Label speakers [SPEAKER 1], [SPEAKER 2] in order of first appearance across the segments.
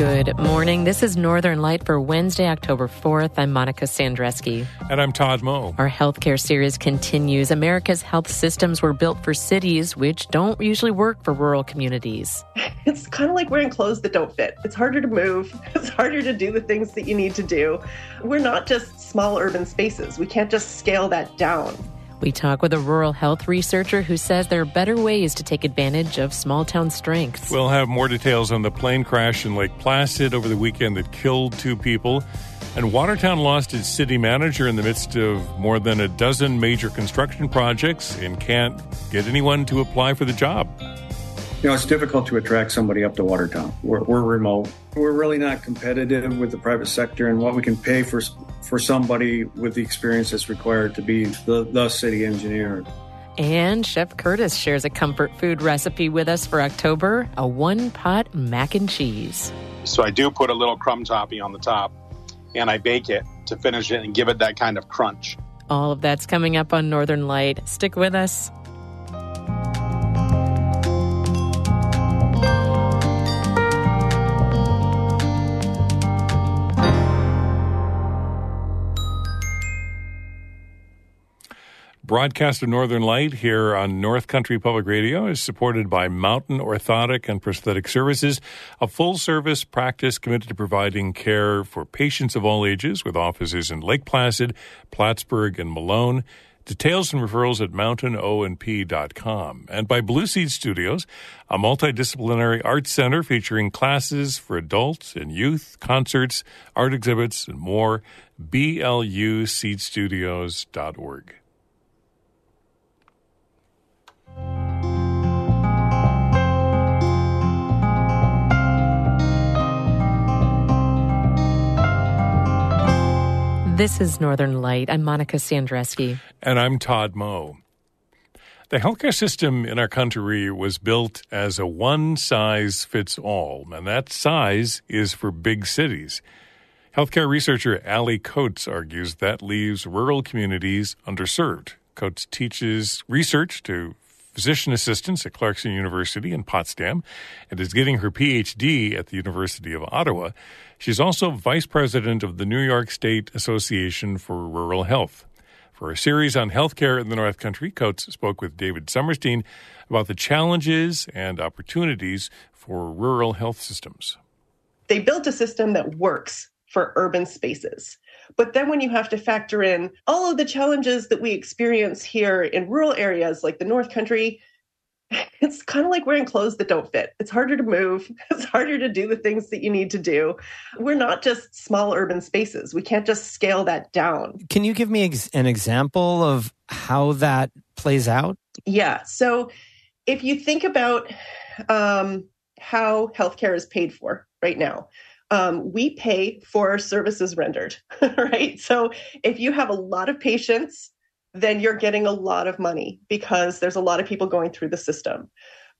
[SPEAKER 1] Good morning. This is Northern Light for Wednesday, October 4th. I'm Monica Sandreski.
[SPEAKER 2] And I'm Todd Moe.
[SPEAKER 1] Our healthcare series continues. America's health systems were built for cities, which don't usually work for rural communities.
[SPEAKER 3] It's kind of like wearing clothes that don't fit. It's harder to move. It's harder to do the things that you need to do. We're not just small urban spaces. We can't just scale that down.
[SPEAKER 1] We talk with a rural health researcher who says there are better ways to take advantage of small town strengths.
[SPEAKER 2] We'll have more details on the plane crash in Lake Placid over the weekend that killed 2 people. And Watertown lost its city manager in the midst of more than a dozen major construction projects and can't get anyone to apply for the job.
[SPEAKER 4] You know, it's difficult to attract somebody up to Watertown. We're remote. We're really not competitive with the private sector and what we can pay for somebody with the experience that's required to be the city engineer.
[SPEAKER 1] And Chef Curtis shares a comfort food recipe with us for October, a one-pot mac and cheese.
[SPEAKER 5] So I do put a little crumb topping on the top, and I bake it to finish it and give it that kind of crunch.
[SPEAKER 1] All of that's coming up on Northern Light. Stick with us.
[SPEAKER 2] Broadcast of Northern Light here on North Country Public Radio is supported by Mountain Orthotic and Prosthetic Services, a full-service practice committed to providing care for patients of all ages with offices in Lake Placid, Plattsburgh, and Malone. Details and referrals at mountainonp.com. And by Blue Seed Studios, a multidisciplinary arts center featuring classes for adults and youth, concerts, art exhibits, and more. BLUseedstudios.org.
[SPEAKER 1] This is Northern Light. I'm Monica Sandreski.
[SPEAKER 2] And I'm Todd Moe. The healthcare system in our country was built as a one-size-fits-all, and that size is for big cities. Healthcare researcher Allie Coates argues that leaves rural communities underserved. Coates teaches research to physician assistants at Clarkson University in Potsdam and is getting her PhD at the University of Ottawa. She's also vice president of the New York State Association for Rural Health. For a series on healthcare in the North Country, Coates spoke with David Summerstein about the challenges and opportunities for rural health systems.
[SPEAKER 3] They built a system that works for urban spaces. But then when you have to factor in all of the challenges that we experience here in rural areas like the North Country, it's kind of like wearing clothes that don't fit. It's harder to move. It's harder to do the things that you need to do. We're not just small urban spaces. We can't just scale that down.
[SPEAKER 6] Can you give me an example of how that plays out?
[SPEAKER 3] Yeah. So if you think about how healthcare is paid for right now, we pay for services rendered, right? So if you have a lot of patients, then you're getting a lot of money because there's a lot of people going through the system.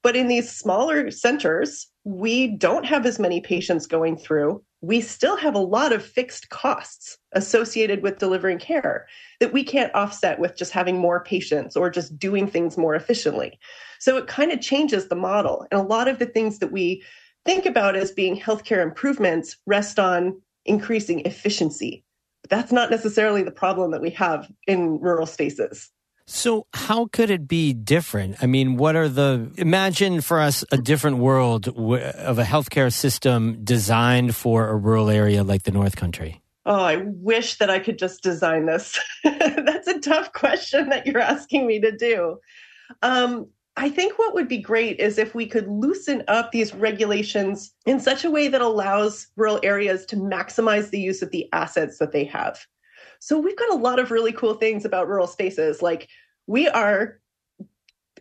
[SPEAKER 3] But in these smaller centers, we don't have as many patients going through. We still have a lot of fixed costs associated with delivering care that we can't offset with just having more patients or just doing things more efficiently. So it kind of changes the model. And a lot of the things that we think about as being healthcare improvements rest on increasing efficiency. But that's not necessarily the problem that we have in rural spaces.
[SPEAKER 6] So how could it be different? I mean, imagine for us a different world of a healthcare system designed for a rural area like the North Country.
[SPEAKER 3] Oh, I wish that I could just design this. That's a tough question that you're asking me to do. I think what would be great is if we could loosen up these regulations in such a way that allows rural areas to maximize the use of the assets that they have. So we've got a lot of really cool things about rural spaces. Like we are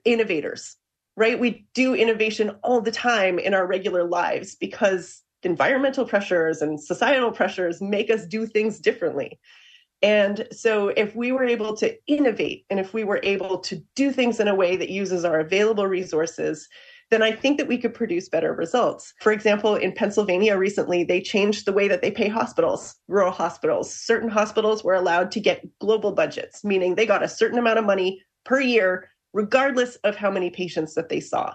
[SPEAKER 3] innovators, right? We do innovation all the time in our regular lives because environmental pressures and societal pressures make us do things differently. And so if we were able to innovate and if we were able to do things in a way that uses our available resources, then I think that we could produce better results. For example, in Pennsylvania recently, they changed the way that they pay hospitals, rural hospitals. Certain hospitals were allowed to get global budgets, meaning they got a certain amount of money per year, regardless of how many patients that they saw.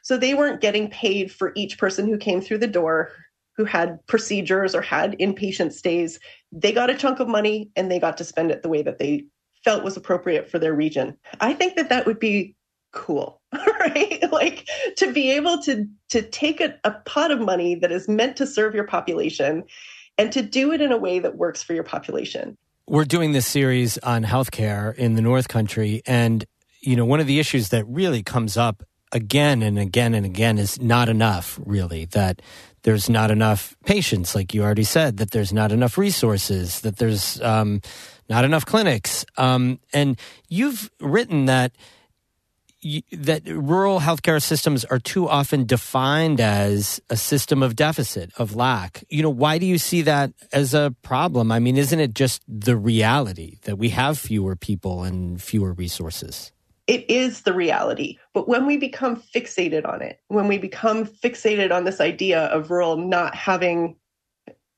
[SPEAKER 3] So they weren't getting paid for each person who came through the door. who had procedures or had inpatient stays, they got a chunk of money and they got to spend it the way that they felt was appropriate for their region. I think that that would be cool, right? Like to be able to take a pot of money that is meant to serve your population and to do it in a way that works for your population.
[SPEAKER 6] We're doing this series on healthcare in the North Country, and one of the issues that really comes up again and again and again is not enough, really, that there's not enough patients, like you already said, that there's not enough resources, that there's not enough clinics. And you've written that rural healthcare systems are too often defined as a system of deficit, of lack. Why do you see that as a problem? I mean, isn't it just the reality that we have fewer people and fewer resources?
[SPEAKER 3] It is the reality. But when we become fixated on it, when we become fixated on this idea of rural not having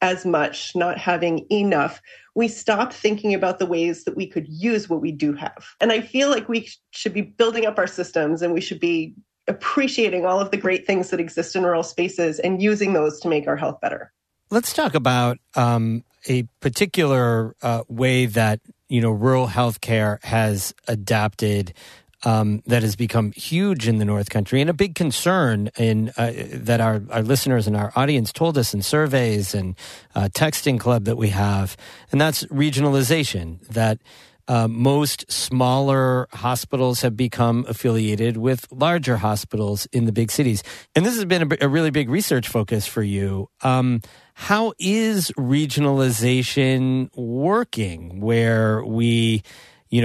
[SPEAKER 3] as much, not having enough, we stop thinking about the ways that we could use what we do have. And I feel like we should be building up our systems and we should be appreciating all of the great things that exist in rural spaces and using those to make our health better.
[SPEAKER 6] Let's talk about a particular way that rural healthcare has adapted that has become huge in the North Country and a big concern in that our listeners and our audience told us in surveys and texting club that we have, and that's regionalization, that most smaller hospitals have become affiliated with larger hospitals in the big cities. And this has been a really big research focus for you. How is regionalization working where we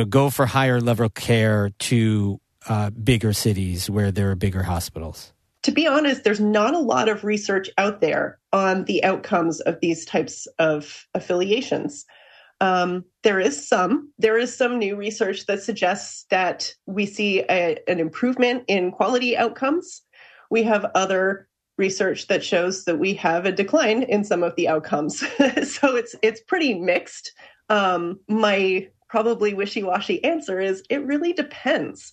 [SPEAKER 6] go for higher level care to bigger cities where there are bigger hospitals?
[SPEAKER 3] To be honest, there's not a lot of research out there on the outcomes of these types of affiliations. There is some new research that suggests that we see an improvement in quality outcomes. We have other research that shows that we have a decline in some of the outcomes. So it's pretty mixed. My probably wishy-washy answer is it really depends.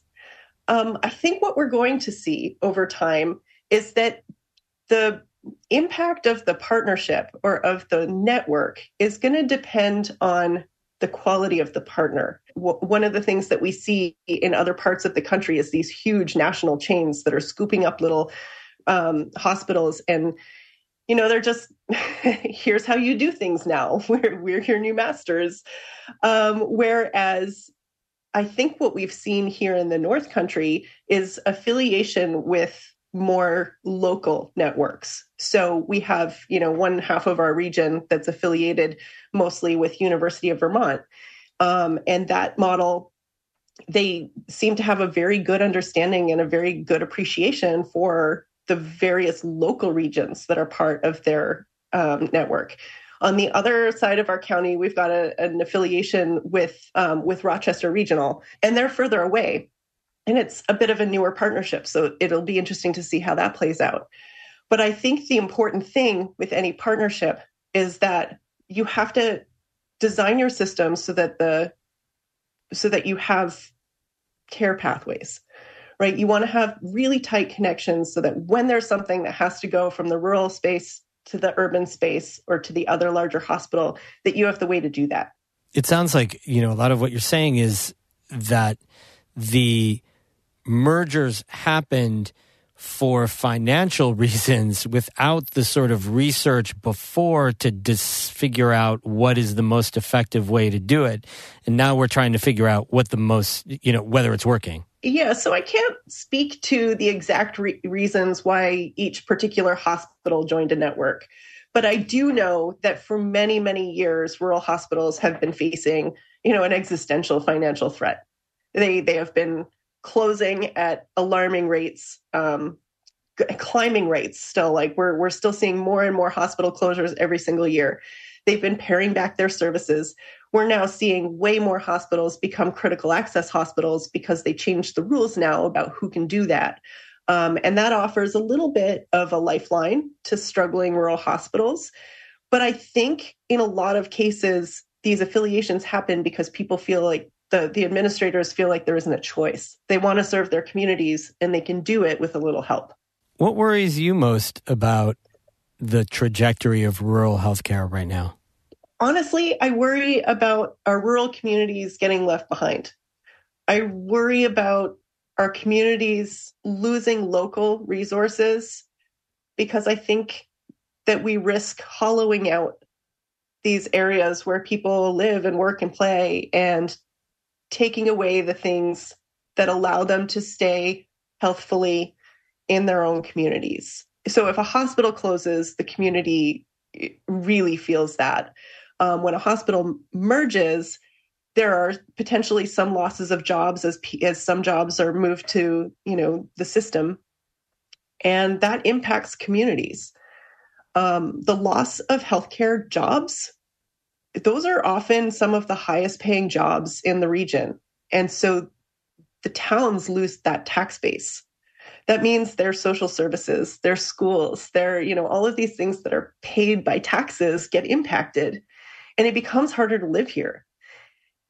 [SPEAKER 3] I think what we're going to see over time is that the impact of the partnership or of the network is going to depend on the quality of the partner. One of the things that we see in other parts of the country is these huge national chains that are scooping up little hospitals and they're just, here's how you do things now. We're your new masters. Whereas I think what we've seen here in the North Country is affiliation with more local networks. So we have, one half of our region that's affiliated mostly with University of Vermont. And that model, they seem to have a very good understanding and a very good appreciation for the various local regions that are part of their network. On the other side of our county, we've got an affiliation with Rochester Regional, and they're further away. And it's a bit of a newer partnership, so it'll be interesting to see how that plays out. But I think the important thing with any partnership is that you have to design your system so that you have care pathways. Right? You want to have really tight connections so that when there's something that has to go from the rural space to the urban space or to the other larger hospital, that you have the way to do that.
[SPEAKER 6] It sounds like, a lot of what you're saying is that the mergers happened for financial reasons without the sort of research before to figure out what is the most effective way to do it. And now we're trying to figure out what the most, whether it's working.
[SPEAKER 3] Yeah, so I can't speak to the exact reasons why each particular hospital joined a network. But I do know that for many, many years, rural hospitals have been facing, an existential financial threat. They have been closing at alarming rates, climbing rates still. Like we're still seeing more and more hospital closures every single year. They've been paring back their services. We're now seeing way more hospitals become critical access hospitals because they changed the rules now about who can do that. And that offers a little bit of a lifeline to struggling rural hospitals. But I think in a lot of cases, these affiliations happen because people feel like the administrators feel like there isn't a choice. They want to serve their communities and they can do it with a little help.
[SPEAKER 6] What worries you most about the trajectory of rural healthcare right now?
[SPEAKER 3] Honestly, I worry about our rural communities getting left behind. I worry about our communities losing local resources because I think that we risk hollowing out these areas where people live and work and play and taking away the things that allow them to stay healthfully in their own communities. So if a hospital closes, the community really feels that. When a hospital merges, there are potentially some losses of jobs as some jobs are moved to, the system, and that impacts communities. The loss of healthcare jobs, those are often some of the highest paying jobs in the region. And so the towns lose that tax base. That means their social services, their schools, their, all of these things that are paid by taxes get impacted, and it becomes harder to live here.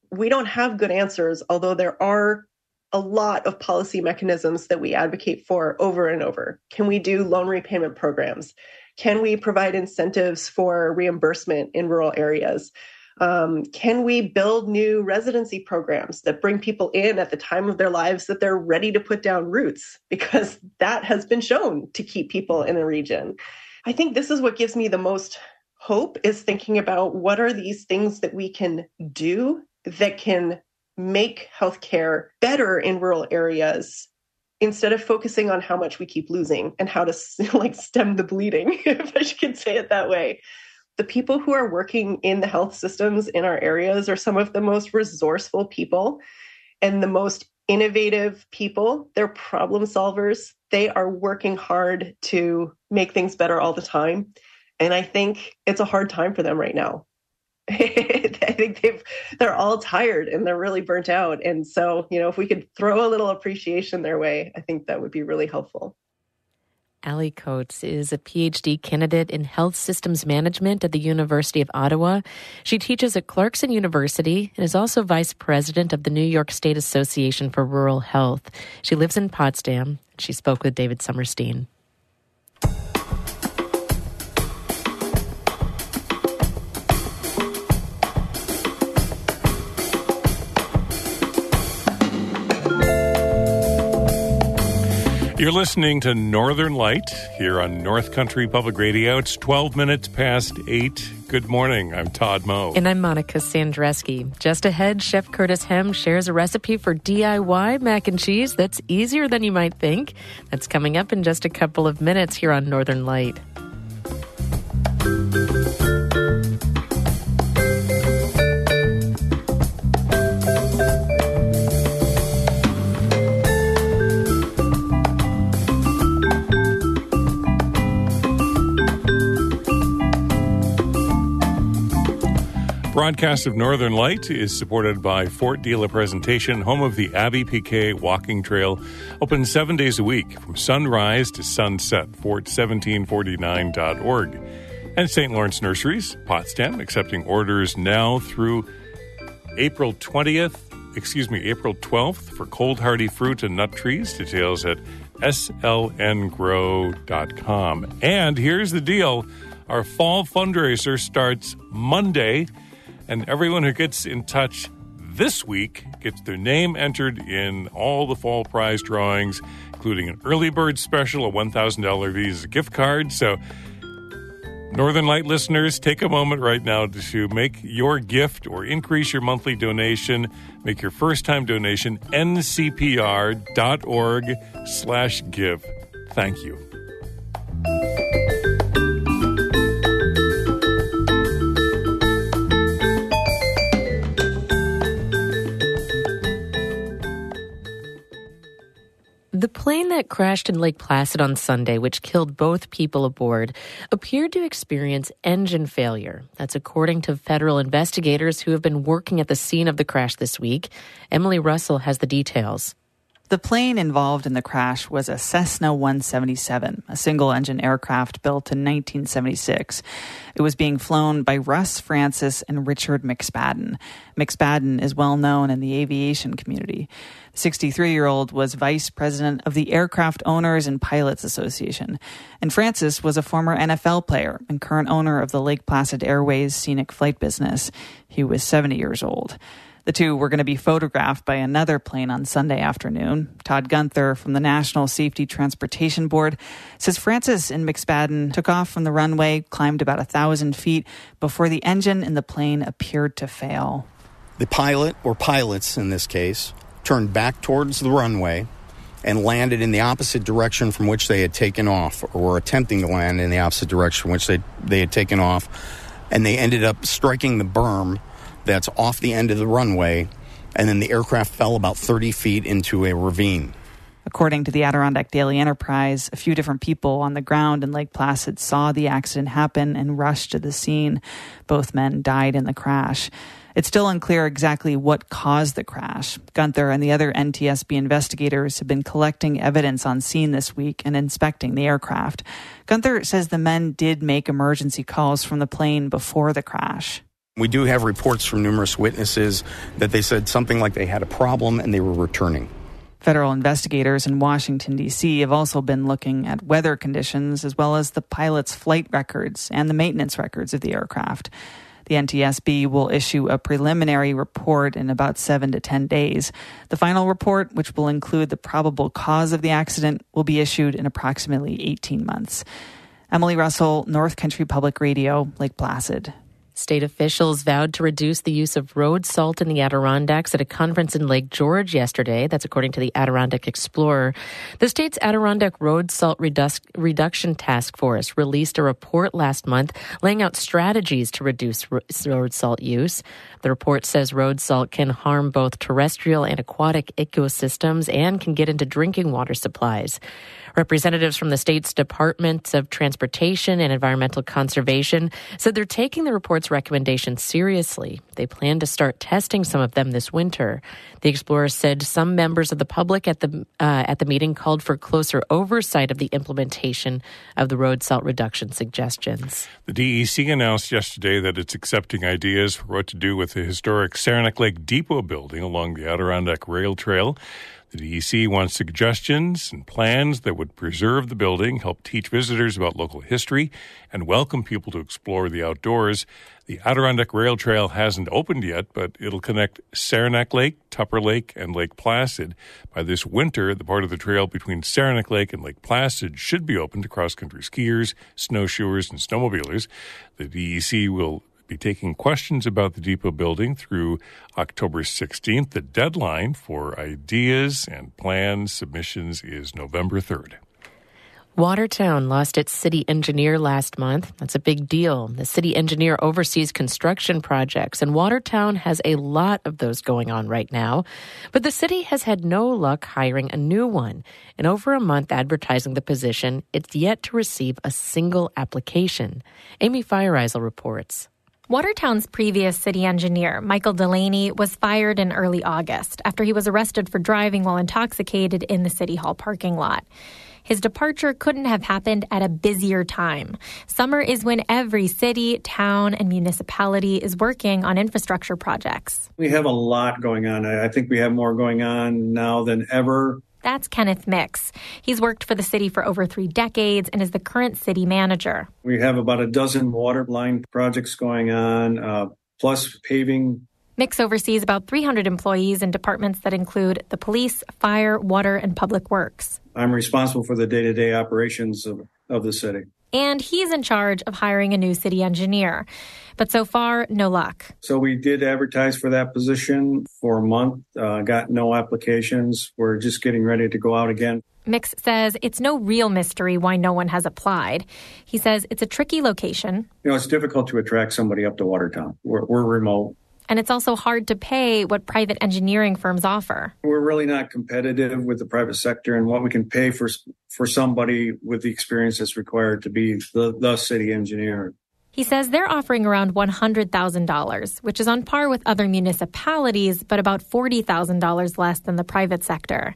[SPEAKER 3] We don't have good answers, although there are a lot of policy mechanisms that we advocate for over and over. Can we do loan repayment programs? Can we provide incentives for reimbursement in rural areas? Can we build new residency programs that bring people in at the time of their lives that they're ready to put down roots? Because that has been shown to keep people in a region. I think this is what gives me the most hope, is thinking about what are these things that we can do that can make healthcare better in rural areas, instead of focusing on how much we keep losing and how to stem the bleeding, if I could say it that way. The people who are working in the health systems in our areas are some of the most resourceful people and the most innovative people. They're problem solvers. They are working hard to make things better all the time. And I think it's a hard time for them right now. I think they're all tired and they're really burnt out. And so, if we could throw a little appreciation their way, I think that would be really helpful.
[SPEAKER 1] Allie Coates is a PhD candidate in health systems management at the University of Ottawa. She teaches at Clarkson University and is also vice president of the New York State Association for Rural Health. She lives in Potsdam. She spoke with David Summerstein.
[SPEAKER 2] You're listening to Northern Light here on North Country Public Radio. It's 12 minutes past 8. Good morning. I'm Todd Moe.
[SPEAKER 1] And I'm Monica Sandreski. Just ahead, Chef Curtis Hem shares a recipe for DIY mac and cheese that's easier than you might think. That's coming up in just a couple of minutes here on Northern Light.
[SPEAKER 2] Broadcast of Northern Light is supported by Fort Dela Presentation, home of the Abbey Piquet Walking Trail, open 7 days a week from sunrise to sunset, fort1749.org. And St. Lawrence Nurseries, Potsdam, accepting orders now through April 12th for cold hardy fruit and nut trees. Details at slngrow.com. And here's the deal. Our fall fundraiser starts Monday, and everyone who gets in touch this week gets their name entered in all the fall prize drawings, including an early bird special, a $1,000 Visa gift card. So Northern Light listeners, take a moment right now to make your gift or increase your monthly donation. Make your first-time donation, ncpr.org/give. Thank you.
[SPEAKER 1] The plane that crashed in Lake Placid on Sunday, which killed both people aboard, appeared to experience engine failure. That's according to federal investigators who have been working at the scene of the crash this week. Emily Russell has the details.
[SPEAKER 7] The plane involved in the crash was a Cessna 177, a single-engine aircraft built in 1976. It was being flown by Russ Francis and Richard McSpadden. McSpadden is well known in the aviation community. The 63-year-old was vice president of the Aircraft Owners and Pilots Association. And Francis was a former NFL player and current owner of the Lake Placid Airways scenic flight business. He was 70 years old. The two were going to be photographed by another plane on Sunday afternoon. Todd Gunther from the National Safety Transportation Board says Francis and McSpadden took off from the runway, climbed about 1,000 feet before the engine in the plane appeared to fail.
[SPEAKER 8] The pilot, or pilots in this case, turned back towards the runway and landed in the opposite direction from which they had taken off, or were attempting to land in the opposite direction from which they had taken off. And they ended up striking the berm that's off the end of the runway, and then the aircraft fell about 30 feet into a ravine.
[SPEAKER 7] According to the Adirondack Daily Enterprise, a few different people on the ground in Lake Placid saw the accident happen and rushed to the scene. Both men died in the crash. It's still unclear exactly what caused the crash. Gunther and the other NTSB investigators have been collecting evidence on scene this week and inspecting the aircraft. Gunther says the men did make emergency calls from the plane before the crash.
[SPEAKER 8] We do have reports from numerous witnesses that they said something like they had a problem and they were returning.
[SPEAKER 7] Federal investigators in Washington, D.C. have also been looking at weather conditions as well as the pilot's flight records and the maintenance records of the aircraft. The NTSB will issue a preliminary report in about 7 to 10 days. The final report, which will include the probable cause of the accident, will be issued in approximately 18 months. Emily Russell, North Country Public Radio, Lake Placid.
[SPEAKER 1] State officials vowed to reduce the use of road salt in the Adirondacks at a conference in Lake George yesterday. That's according to the Adirondack Explorer. The state's Adirondack Road Salt Reduction Task Force released a report last month laying out strategies to reduce road salt use. The report says road salt can harm both terrestrial and aquatic ecosystems and can get into drinking water supplies. Representatives from the state's Departments of Transportation and Environmental Conservation said they're taking the report's recommendations seriously. They plan to start testing some of them this winter. The Explorer said some members of the public at the meeting called for closer oversight of the implementation of the road salt reduction suggestions.
[SPEAKER 2] The DEC announced yesterday that it's accepting ideas for what to do with the historic Saranac Lake Depot building along the Adirondack Rail Trail. The DEC wants suggestions and plans that would preserve the building, help teach visitors about local history, and welcome people to explore the outdoors. The Adirondack Rail Trail hasn't opened yet, but it'll connect Saranac Lake, Tupper Lake, and Lake Placid. By this winter, the part of the trail between Saranac Lake and Lake Placid should be open to cross-country skiers, snowshoers, and snowmobilers. The DEC will be taking questions about the depot building through October 16th. The deadline for ideas and plan submissions is November 3rd.
[SPEAKER 1] Watertown lost its city engineer last month. That's a big deal. The city engineer oversees construction projects, and Watertown has a lot of those going on right now. But the city has had no luck hiring a new one. In over a month advertising the position, it's yet to receive a single application. Amy Feiereisel reports.
[SPEAKER 9] Watertown's previous city engineer, Michael Delaney, was fired in early August after he was arrested for driving while intoxicated in the City Hall parking lot. His departure couldn't have happened at a busier time. Summer is when every city, town, and municipality is working on infrastructure projects.
[SPEAKER 4] We have a lot going on. I think we have more going on now than ever.
[SPEAKER 9] That's Kenneth Mix. He's worked for the city for over 3 decades and is the current city manager.
[SPEAKER 4] We have about a dozen water line projects going on, plus paving.
[SPEAKER 9] Mix oversees about 300 employees in departments that include the police, fire, water, and public works.
[SPEAKER 4] I'm responsible for the day-to-day operations of the city.
[SPEAKER 9] And he's in charge of hiring a new city engineer. But so far, no luck.
[SPEAKER 4] So we did advertise for that position for a month, got no applications. We're just getting ready to go out again.
[SPEAKER 9] Mix says it's no real mystery why no one has applied. He says it's a tricky location.
[SPEAKER 4] It's difficult to attract somebody up to Watertown. We're remote.
[SPEAKER 9] And it's also hard to pay what private engineering firms offer.
[SPEAKER 4] We're really not competitive with the private sector and what we can pay for somebody with the experience that's required to be the city engineer.
[SPEAKER 9] He says they're offering around $100,000, which is on par with other municipalities, but about $40,000 less than the private sector.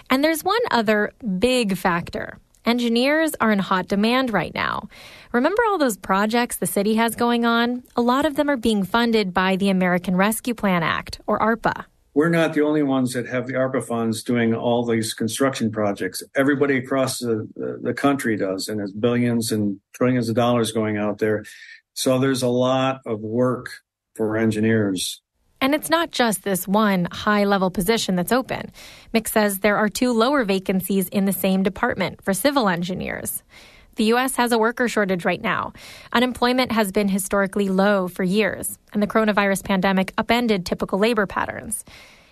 [SPEAKER 9] And there's one other big factor. Engineers are in hot demand right now. Remember all those projects the city has going on? A lot of them are being funded by the American Rescue Plan Act, or ARPA.
[SPEAKER 4] We're not the only ones that have the ARPA funds doing all these construction projects. Everybody across the country does, and there's billions and trillions of dollars going out there. So there's a lot of work for engineers.
[SPEAKER 9] And it's not just this one high-level position that's open. Mick says there are 2 lower vacancies in the same department for civil engineers. The U.S. has a worker shortage right now. Unemployment has been historically low for years, and the coronavirus pandemic upended typical labor patterns.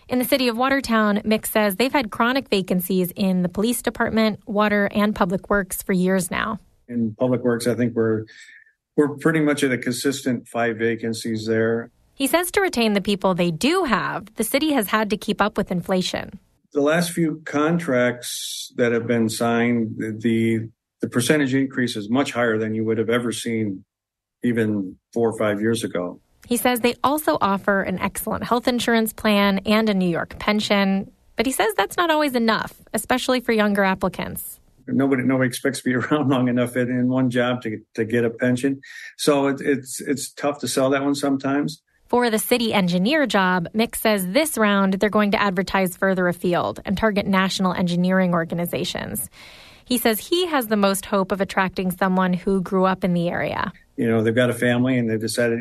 [SPEAKER 9] In the city of Watertown, Mick says they've had chronic vacancies in the police department, water, and public works for years now.
[SPEAKER 4] In public works, I think we're pretty much at a consistent 5 vacancies there.
[SPEAKER 9] He says to retain the people they do have, the city has had to keep up with inflation.
[SPEAKER 4] The last few contracts that have been signed, the percentage increase is much higher than you would have ever seen even 4 or 5 years ago.
[SPEAKER 9] He says they also offer an excellent health insurance plan and a New York pension, but he says that's not always enough, especially for younger applicants.
[SPEAKER 4] Nobody expects to be around long enough in one job to get a pension. So it's tough to sell that one sometimes.
[SPEAKER 9] For the city engineer job, Mick says this round they're going to advertise further afield and target national engineering organizations. He says he has the most hope of attracting someone who grew up in the area.
[SPEAKER 4] You know, they've got a family and they've decided,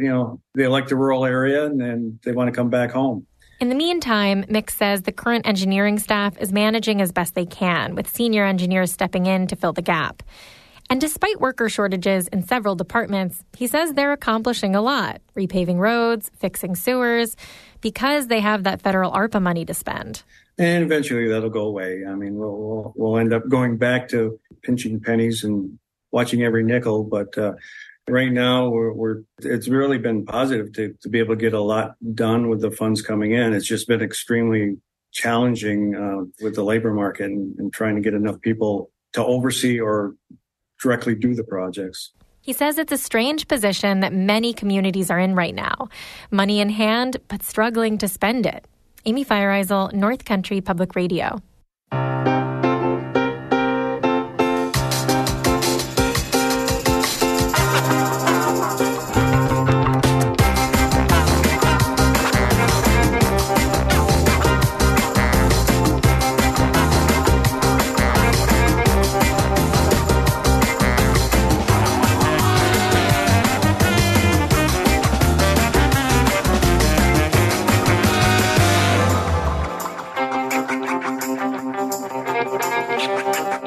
[SPEAKER 4] they like the rural area and they want to come back home.
[SPEAKER 9] In the meantime, Mick says the current engineering staff is managing as best they can, with senior engineers stepping in to fill the gap. And despite worker shortages in several departments, he says they're accomplishing a lot, repaving roads, fixing sewers, because they have that federal ARPA money to spend.
[SPEAKER 4] And eventually that'll go away. I mean, we'll end up going back to pinching pennies and watching every nickel. But right now, it's really been positive to be able to get a lot done with the funds coming in. It's just been extremely challenging with the labor market and trying to get enough people to oversee or directly do the projects.
[SPEAKER 9] He says it's a strange position that many communities are in right now. Money in hand, but struggling to spend it. Amy Feiereisel, North Country Public Radio.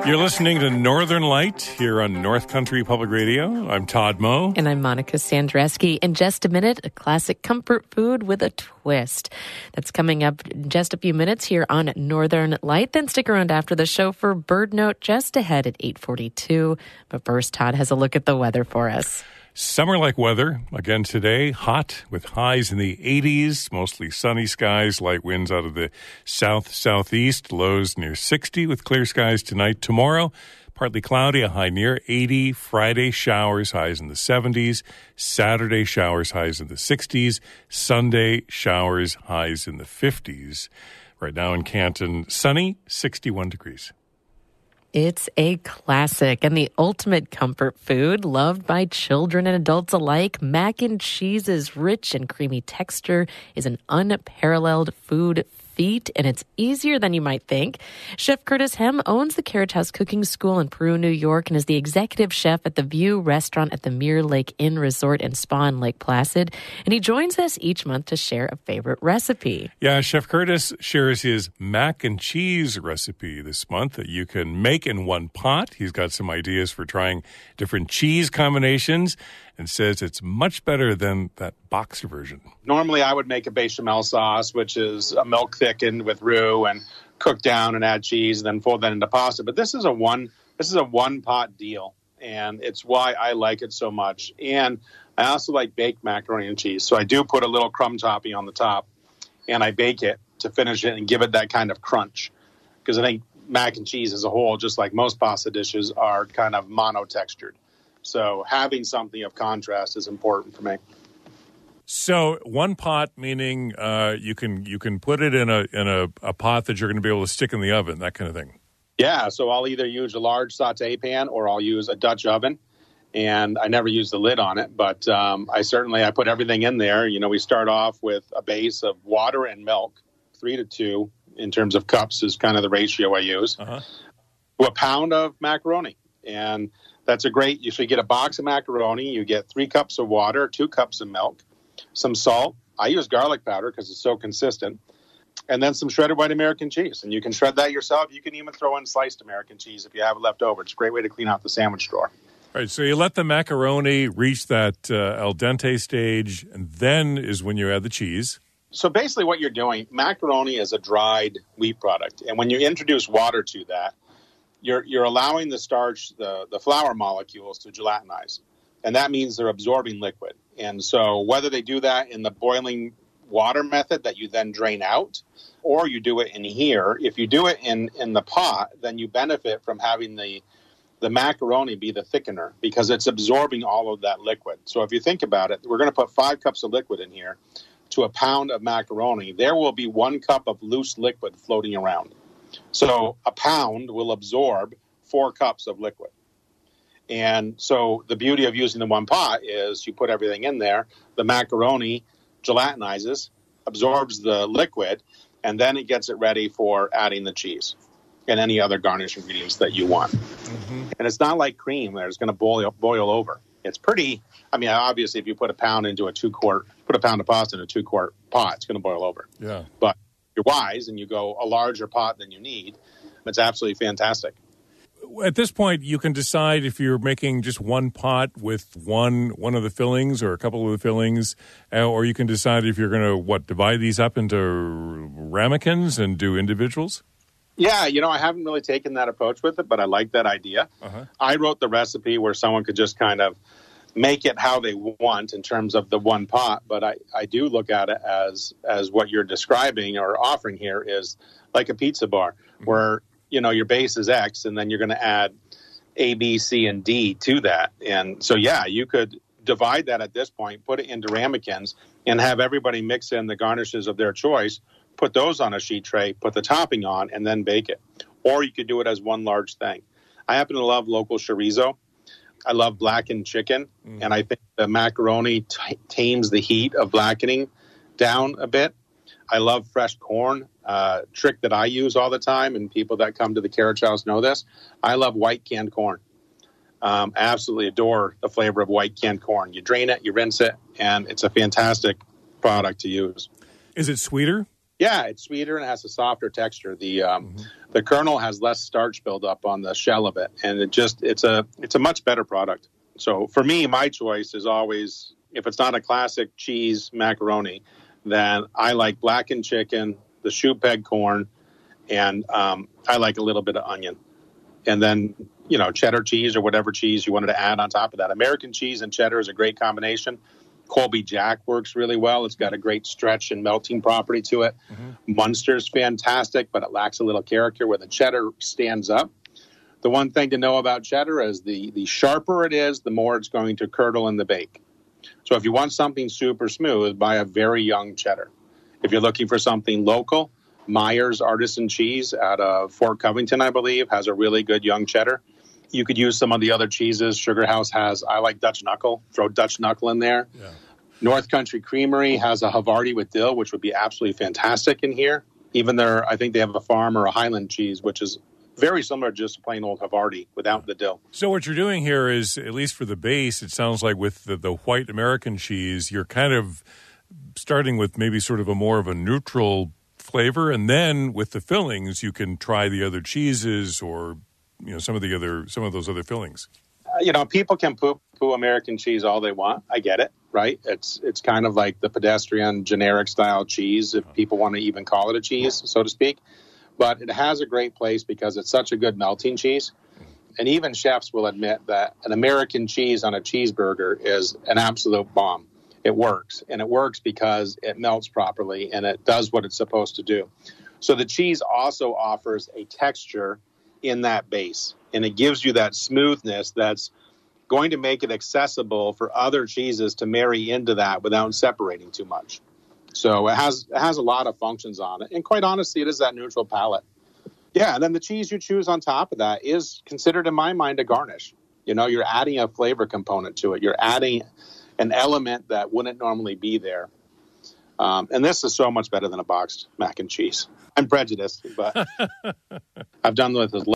[SPEAKER 2] You're listening to Northern Light here on North Country Public Radio. I'm Todd Moe.
[SPEAKER 1] And I'm Monica Sandreski. In just a minute, a classic comfort food with a twist. That's coming up in just a few minutes here on Northern Light. Then stick around after the show for Bird Note just ahead at 8:42. But first, Todd has a look at the weather for us.
[SPEAKER 2] Summer-like weather again today, hot with highs in the 80s, mostly sunny skies, light winds out of the south-southeast, lows near 60 with clear skies tonight. Tomorrow, partly cloudy, a high near 80. Friday, showers, highs in the 70s. Saturday, showers, highs in the 60s. Sunday, showers, highs in the 50s. Right now in Canton, sunny, 61 degrees.
[SPEAKER 1] It's a classic and the ultimate comfort food, loved by children and adults alike. Mac and cheese's rich and creamy texture is an unparalleled food feat, and it's easier than you might think. Chef Curtis Hem owns the Carriage House Cooking School in Peru, New York, and is the executive chef at the View restaurant at the Mirror Lake Inn Resort and Spa in Lake Placid. And he joins us each month to share a favorite recipe.
[SPEAKER 2] Yeah, Chef Curtis shares his mac and cheese recipe this month that you can make in one pot. He's got some ideas for trying different cheese combinations and says it's much better than that boxer version.
[SPEAKER 5] Normally, I would make a bechamel sauce, which is a milk thickened with roux and cook down and add cheese and then fold that into pasta. But this is a one pot deal, and it's why I like it so much. And I also like baked macaroni and cheese. So I do put a little crumb topping on the top, and I bake it to finish it and give it that kind of crunch. Because I think mac and cheese as a whole, just like most pasta dishes, are kind of mono-textured. So having something of contrast is important for me.
[SPEAKER 2] So one pot, meaning you can put it in a pot that you're going to be able to stick in the oven, that kind of thing.
[SPEAKER 5] Yeah, so I'll either use a large saute pan or I'll use a Dutch oven. And I never use the lid on it, but I put everything in there. You know, we start off with a base of water and milk, 3-2 in terms of cups is kind of the ratio I use. To a pound of macaroni. And that's you should get a box of macaroni. You get 3 cups of water, 2 cups of milk, some salt. I use garlic powder because it's so consistent. And then some shredded white American cheese. And you can shred that yourself. You can even throw in sliced American cheese if you have it left over. It's a great way to clean out the sandwich drawer.
[SPEAKER 2] All right, so you let the macaroni reach that al dente stage, and then is when you add the cheese.
[SPEAKER 5] So basically what you're doing, macaroni is a dried wheat product. And when you introduce water to that, you're allowing the starch, the flour molecules to gelatinize. And that means they're absorbing liquid. And so whether they do that in the boiling water method that you then drain out, or you do it in here, if you do it in the pot, then you benefit from having the macaroni be the thickener because it's absorbing all of that liquid. So if you think about it, we're going to put 5 cups of liquid in here to a pound of macaroni. There will be 1 cup of loose liquid floating around. So a pound will absorb 4 cups of liquid. And so the beauty of using the one pot is you put everything in there, the macaroni gelatinizes, absorbs the liquid, and then it gets it ready for adding the cheese and any other garnish ingredients that you want. And it's not like cream that is going to boil over. It's pretty, obviously if you put a pound into put a pound of pasta in a 2-quart pot, it's going to boil over.
[SPEAKER 2] Yeah.
[SPEAKER 5] But you're wise and you go a larger pot than you need. It's absolutely fantastic.
[SPEAKER 2] At this point, you can decide if you're making just one pot with one of the fillings or a couple of the fillings, or you can decide if you're going to, divide these up into ramekins and do individuals?
[SPEAKER 5] Yeah, I haven't really taken that approach with it, but I like that idea. I wrote the recipe where someone could just kind of make it how they want in terms of the one pot, but I do look at it as what you're describing or offering here is like a pizza bar where, your base is X and then you're going to add A, B, C, and D to that. And so, yeah, you could divide that at this point, put it into ramekins and have everybody mix in the garnishes of their choice, put those on a sheet tray, put the topping on, and then bake it. Or you could do it as one large thing. I happen to love local chorizo. I love blackened chicken, and I think the macaroni tames the heat of blackening down a bit. I love fresh corn, trick that I use all the time, and people that come to the Carriage House know this. I love white canned corn. I absolutely adore the flavor of white canned corn. You drain it, you rinse it, and it's a fantastic product to use.
[SPEAKER 2] Is it sweeter?
[SPEAKER 5] Yeah, it's sweeter and it has a softer texture. The kernel has less starch buildup on the shell of it, and it's a much better product. So for me, my choice is always, if it's not a classic cheese macaroni, then I like blackened chicken, the shoe peg corn, and I like a little bit of onion. And then, cheddar cheese or whatever cheese you wanted to add on top of that. American cheese and cheddar is a great combination. Colby Jack works really well. It's got a great stretch and melting property to it. Munster's fantastic, but it lacks a little character where the cheddar stands up. The one thing to know about cheddar is the sharper it is, the more it's going to curdle in the bake. So if you want something super smooth, buy a very young cheddar. If you're looking for something local, Meyer's Artisan Cheese out of Fort Covington, I believe, has a really good young cheddar. You could use some of the other cheeses. Sugar House I like Dutch Knuckle. Throw Dutch Knuckle in there. Yeah. North Country Creamery has a Havarti with dill, which would be absolutely fantastic in here. Even I think they have a farm or a Highland cheese, which is very similar to just a plain old Havarti without the dill.
[SPEAKER 2] So what you're doing here is, at least for the base, it sounds like with the white American cheese, you're kind of starting with maybe sort of a more of a neutral flavor, and then with the fillings, you can try the other cheeses or some of those other fillings.
[SPEAKER 5] People can poo American cheese all they want. I get it, right? It's kind of like the pedestrian generic style cheese, if people want to even call it a cheese, so to speak. But it has a great place because it's such a good melting cheese. And even chefs will admit that an American cheese on a cheeseburger is an absolute bomb. It works. And it works because it melts properly and it does what it's supposed to do. So the cheese also offers a texture in that base. And it gives you that smoothness that's going to make it accessible for other cheeses to marry into that without separating too much. So it has a lot of functions on it. And quite honestly, it is that neutral palate. Yeah, and then the cheese you choose on top of that is considered, in my mind, a garnish. You're adding a flavor component to it. You're adding an element that wouldn't normally be there. And this is so much better than a boxed mac and cheese. I'm prejudiced, but I've done with